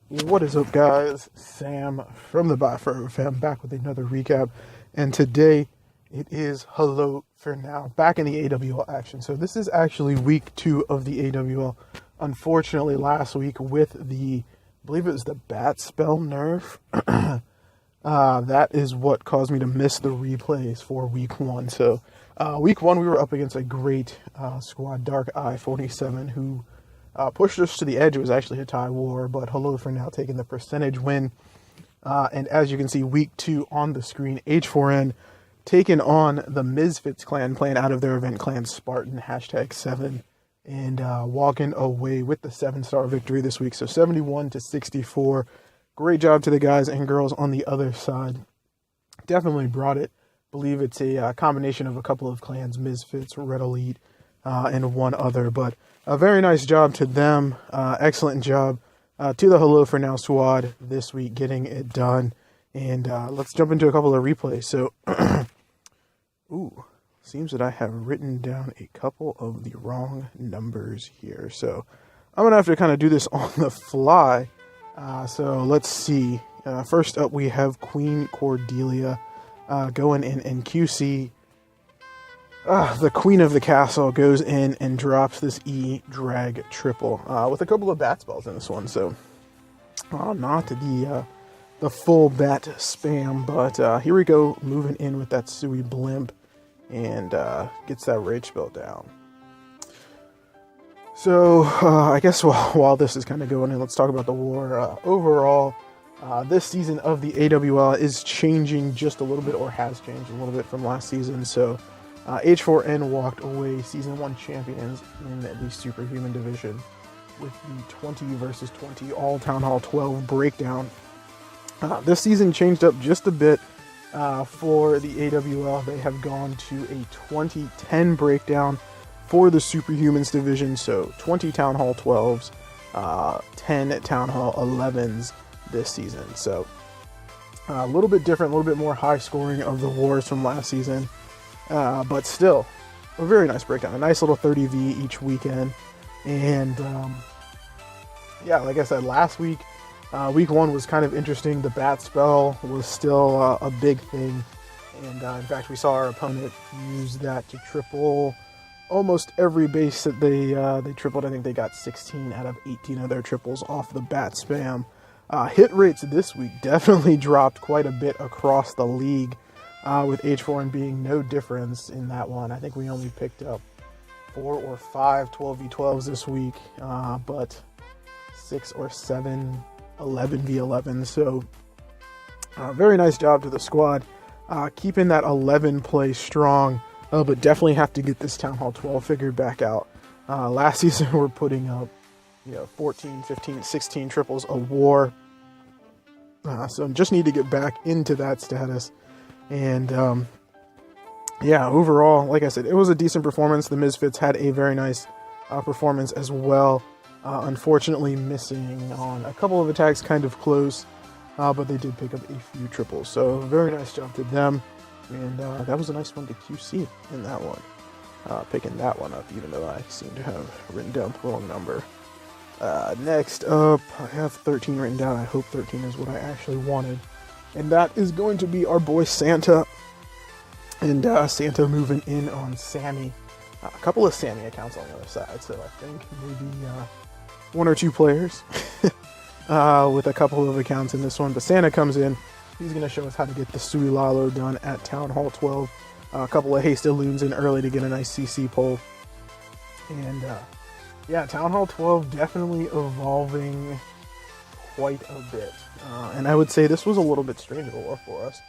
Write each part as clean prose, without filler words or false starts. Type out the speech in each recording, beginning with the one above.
What is up, guys? Sam from the Byeforever fam back with another recap, and today it is Hello for Now, back in the AWL action. So this is actually week 2 of the AWL. Unfortunately, last week with I believe it was the bat spell nerf, that is what caused me to miss the replays for week 1. So week 1 we were up against a great squad, Dark Eye 47, who pushed us to the edge. It was actually a tie war, but Hello for Now taking the percentage win. And as you can see, week 2 on the screen, H4N taking on the MisFitz clan, playing out of their event clan Spartan, #7, and walking away with the 7-star victory this week. So 71-64. Great job to the guys and girls on the other side. Definitely brought it. Believe it's a combination of a couple of clans, MisFitz, Red Elite, and one other, but a very nice job to them. Excellent job to the Hello for Now squad this week, getting it done. And let's jump into a couple of replays. So, seems that I have written down a couple of the wrong numbers here. So I'm gonna have to kind of do this on the fly. So let's see. First up, we have Queen Cordelia going in QC. The queen of the castle goes in and drops this E-drag triple with a couple of bat spells in this one. So not the full bat spam, but here we go, moving in with that Sui blimp and gets that rage spell down. So I guess while this is kind of going in, let's talk about the war. Overall, this season of the AWL is changing just a little bit, or has changed a little bit from last season. So H4N walked away Season 1 champions in the Superhuman division with the 20 versus 20 all Town Hall 12 breakdown. This season changed up just a bit for the AWL. They have gone to a 20-10 breakdown for the Superhumans division. So 20 Town Hall 12s, 10 Town Hall 11s this season. So a little bit different, a little bit more high scoring of the wars from last season. But still, a very nice breakdown. A nice little 30v each weekend. And, yeah, like I said, last week, week 1 was kind of interesting. The bat spell was still a big thing. And, in fact, we saw our opponent use that to triple almost every base that they tripled. I think they got 16 out of 18 of their triples off the bat spam. Hit rates this week definitely dropped quite a bit across the league. With H4N being no difference in that one. I think we only picked up 4 or 5 12v12s this week, but 6 or 7 11v11. So, very nice job to the squad, keeping that 11 play strong, but definitely have to get this Town Hall 12 figured back out. Last season we're putting up, 14, 15, 16 triples a war. So just need to get back into that status. And, yeah, overall, like I said, it was a decent performance. The MisFitz had a very nice performance as well. Unfortunately, missing on a couple of attacks kind of close, but they did pick up a few triples. So, very nice job to them. And that was a nice one to QC in that one. Picking that one up, even though I seem to have written down the wrong number. Next up, I have 13 written down. I hope 13 is what I actually wanted. And that is going to be our boy Santa. And Santa moving in on Sammy. A couple of Sammy accounts on the other side. So I think maybe 1 or 2 players with a couple of accounts in this one. But Santa comes in. He's going to show us how to get the Sui Lalo done at Town Hall 12. A couple of Haste Loons in early to get a nice CC pull. And yeah, Town Hall 12 definitely evolving quite a bit. And I would say this was a little bit strange of a war for us.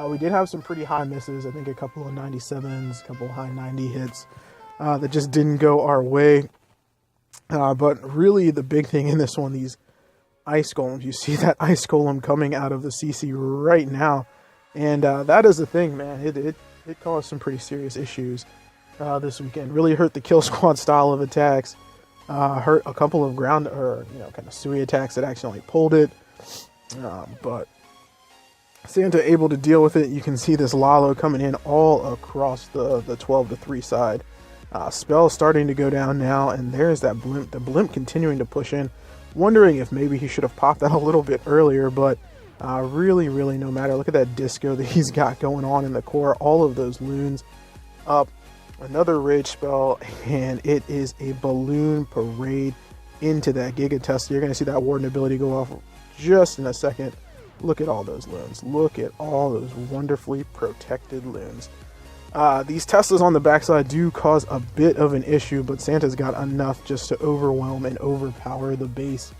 We did have some pretty high misses. I think a couple of 97s, a couple of high 90 hits that just didn't go our way. But really the big thing in this one, these ice golems. You see that ice golem coming out of the CC right now. And that is the thing, man. It caused some pretty serious issues this weekend. Really hurt the kill squad style of attacks. Hurt a couple of ground, or kind of Sui attacks that accidentally pulled it. But Santa able to deal with it. You can see this Lalo coming in all across the 12-3 side. Spell starting to go down now, and there's that blimp. The blimp continuing to push in. Wondering if maybe he should have popped that a little bit earlier, but really, no matter. Look at that disco that he's got going on in the core. All of those loons up. Another rage spell, and it is a balloon parade into that Giga Tesla. You're going to see that Warden ability go off just in a second. Look at all those loons. Look at all those wonderfully protected loons. These Teslas on the backside do cause a bit of an issue, but Santa's got enough just to overwhelm and overpower the base.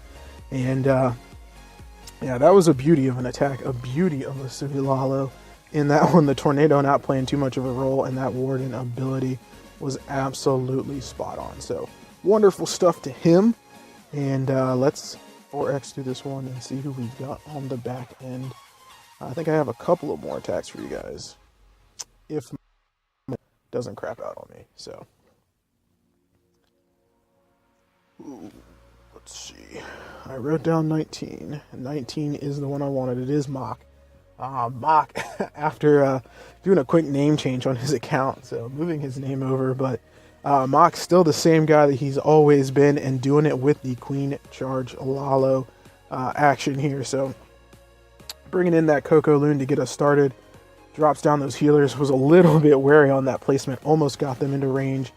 And yeah, that was a beauty of an attack, a beauty of a Suhilalo. In that one, the Tornado not playing too much of a role, and that Warden ability was absolutely spot on. So wonderful stuff to him. And let's 4x through this one and see who we've got on the back end. I think I have a couple of more attacks for you guys, if it doesn't crap out on me. So let's see. I wrote down 19. 19 is the one I wanted. It is Mock. Mock, after doing a quick name change on his account, so moving his name over, but Mock's still the same guy that he's always been, and doing it with the Queen Charge Lalo action here. So bringing in that Coco Loon to get us started, drops down those healers. Was a little bit wary on that placement, almost got them into range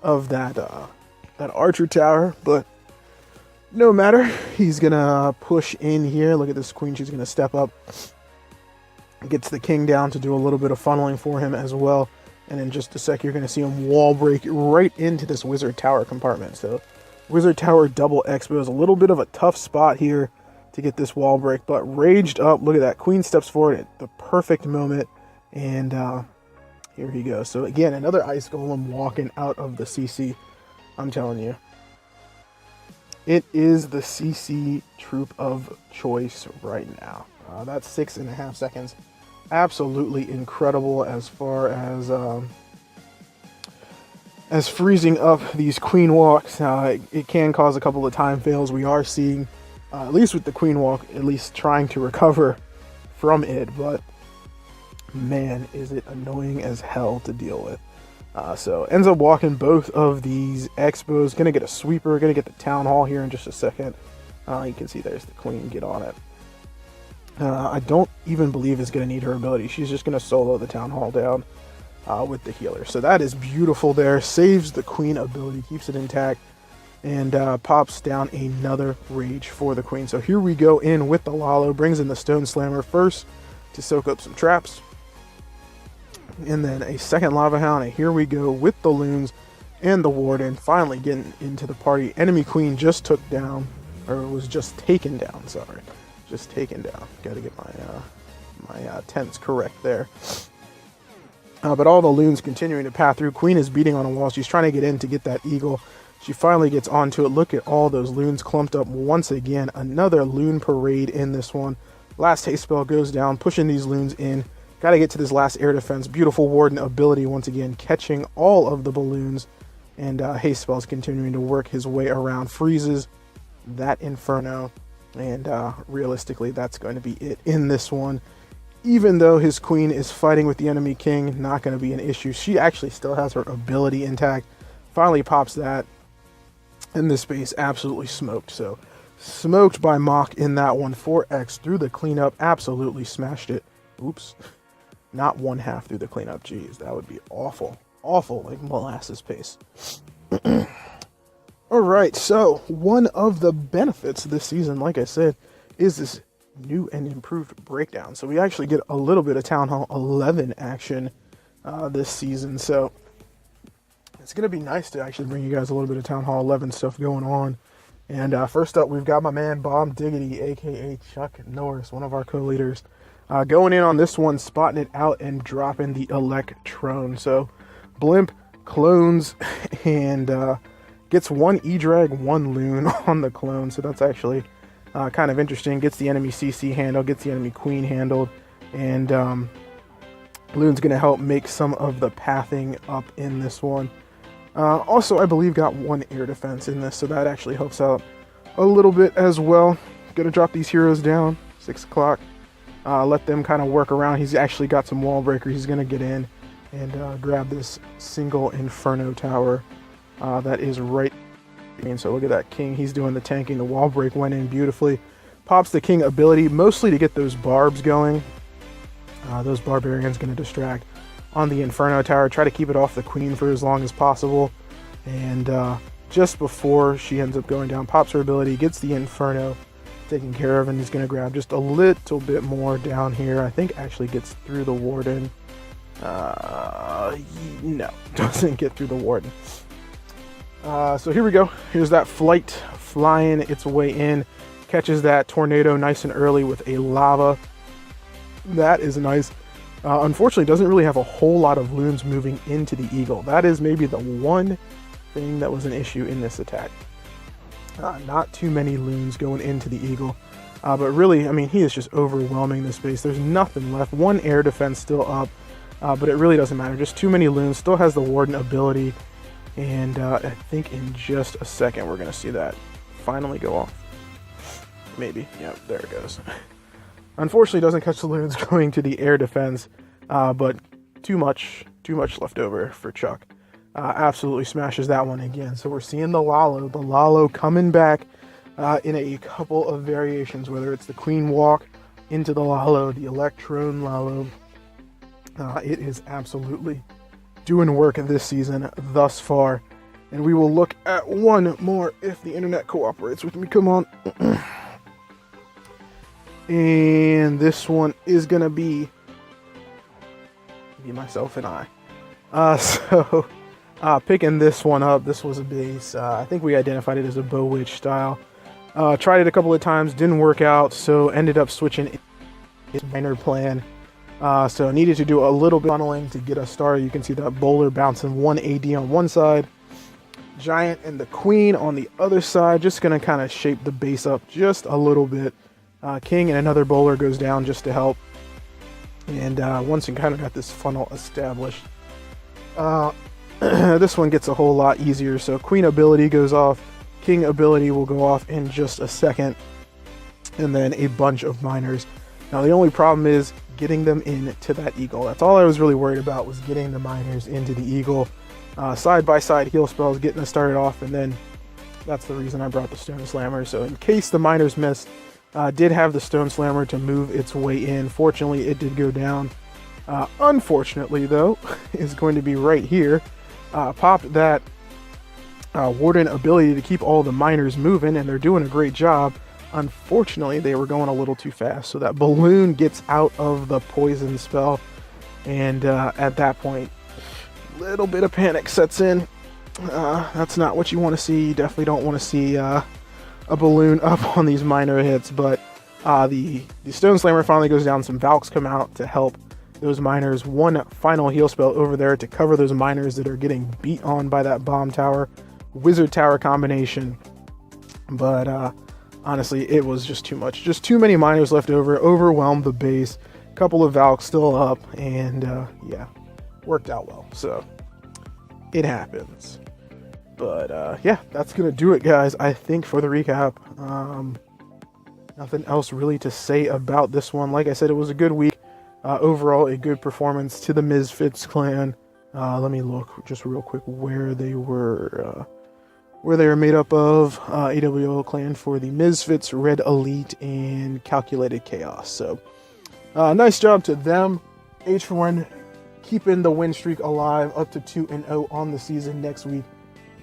of that Archer Tower, but no matter. He's gonna push in here. Look at this Queen, she's gonna step up. Gets the King down to do a little bit of funneling for him as well. And in just a sec, you're going to see him wall break right into this Wizard Tower compartment. So Wizard Tower double expos. A little bit of a tough spot here to get this wall break, but raged up. Look at that. Queen steps forward at the perfect moment. And here he goes. So again, another Ice Golem walking out of the CC. I'm telling you. It is the CC troop of choice right now. That's 6.5 seconds. Absolutely incredible as far as freezing up these Queen Walks. It can cause a couple of time fails. We are seeing, at least with the Queen Walk, at least trying to recover from it. But man, is it annoying as hell to deal with. So ends up walking both of these Expos. Gonna get a sweeper. Gonna get the Town Hall here in just a second. You can see there's the Queen. Get on it. I don't even believe it's going to need her ability. She's just going to solo the Town Hall down with the healer. So that is beautiful there. Saves the Queen ability, keeps it intact, and pops down another rage for the Queen. So here we go in with the Lalo. Brings in the Stone Slammer first to soak up some traps. And then a second Lava Hound. And here we go with the Loons and the Warden. Finally getting into the party. Enemy Queen just took down, or was just taken down, sorry. Just taken down. Got to get my tense correct there. But all the loons continuing to path through. Queen is beating on a wall. She's trying to get in to get that eagle. She finally gets onto it. Look at all those loons clumped up once again. Another loon parade in this one. Last haste spell goes down, pushing these loons in. Got to get to this last air defense. Beautiful Warden ability once again, catching all of the balloons. And haste spells continuing to work his way around. Freezes that Inferno. And realistically, that's going to be it in this one. Even though his Queen is fighting with the enemy King, not going to be an issue. She actually still has her ability intact. Finally pops that. And this base absolutely smoked. So, smoked by Mock in that one. 4x through the cleanup. Absolutely smashed it. Oops. Not 1/2 through the cleanup. Jeez, that would be awful. Awful, like molasses pace. Alright, so one of the benefits this season, like I said, is this new and improved breakdown. So we actually get a little bit of Town Hall 11 action this season. So it's going to be nice to actually bring you guys a little bit of Town Hall 11 stuff going on. And first up, we've got my man Bomb Diggity, aka Chuck Norris, one of our co-leaders, going in on this one, spotting it out and dropping the Electron. So Blimp clones and gets one E-Drag, one Loon on the clone, so that's actually kind of interesting. Gets the enemy CC handled, gets the enemy Queen handled, and Loon's going to help make some of the pathing up in this one. Also, I believe got one air defense in this, so that actually helps out a little bit as well. Going to drop these heroes down, 6 o'clock. Let them kind of work around. He's actually got some wall breakers. He's going to get in and grab this single Inferno Tower. That is right So look at that king. He's doing the tanking. The wall break went in beautifully. Pops the king ability, mostly to get those barbs going. Those barbarians going to distract on the Inferno Tower. Try to keep it off the queen for as long as possible. And just before she ends up going down, pops her ability, gets the Inferno taken care of, and he's going to grab just a little bit more down here. I think actually gets through the warden. No, doesn't get through the warden. So here we go. Here's that flight flying its way in. Catches that tornado nice and early with a lava. That is nice. Unfortunately, doesn't really have a whole lot of loons moving into the eagle. That is maybe the one thing that was an issue in this attack. Not too many loons going into the eagle. But really, I mean, he is just overwhelming this base. There's nothing left. One air defense still up. But it really doesn't matter. Just too many loons. Still has the warden ability. And I think in just a second we're going to see that finally go off. Maybe. Yep, there it goes. Unfortunately, doesn't catch the loons going to the air defense. But too much left over for Chuck. Absolutely smashes that one again. So we're seeing the Lalo coming back in a couple of variations, whether it's the Queen Walk into the Lalo, the Electron Lalo. It is absolutely doing work this season thus far. And we will look at one more if the internet cooperates with me. Come on. And this one is going to be myself and I. So picking this one up, this was a base. I think we identified it as a Bow Witch style. Tried it a couple of times, didn't work out, so ended up switching its minor plan. So needed to do a little bit of funneling to get us started. You can see that bowler bouncing 1 AD on one side, giant and the queen on the other side. Just going to kind of shape the base up just a little bit. King and another bowler goes down just to help. And once we kind of got this funnel established, this one gets a whole lot easier. So queen ability goes off, king ability will go off in just a second, and then a bunch of miners. Now the only problem is getting them into that eagle. That's all I was really worried about, was getting the miners into the eagle. Side by side heal spells, getting us started off, and then that's the reason I brought the Stone Slammer. So in case the miners missed, did have the Stone Slammer to move its way in. Fortunately, it did go down. Unfortunately, though, is going to be right here. Popped that warden ability to keep all the miners moving, and they're doing a great job. Unfortunately, they were going a little too fast, so that balloon gets out of the poison spell, and at that point, a little bit of panic sets in. That's not what you want to see. You definitely don't want to see a balloon up on these minor hits, but the Stone Slammer finally goes down. Some Valks come out to help those miners. One final heal spell over there to cover those miners that are getting beat on by that bomb tower, wizard tower combination. But honestly, it was just too much. Just too many miners left over, overwhelmed the base. Couple of Valks still up, and yeah, worked out well. So it happens. But yeah, that's gonna do it, guys, I think, for the recap. Nothing else really to say about this one. Like I said, it was a good week. Overall, a good performance to the MisFitz clan. Let me look just real quick where they were made up of. AWL clan for the MisFitz, Red Elite, and Calculated Chaos. So nice job to them. H1 keeping the win streak alive, up to 2-0 on the season. Next week,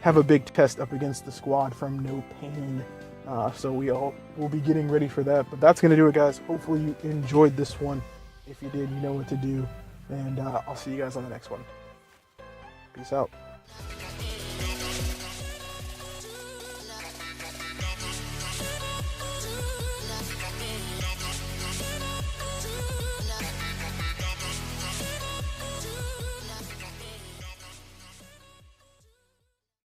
have a big test up against the squad from No Pain. So we all will be getting ready for that. But that's going to do it, guys. Hopefully you enjoyed this one. If you did, you know what to do. And I'll see you guys on the next one. Peace out.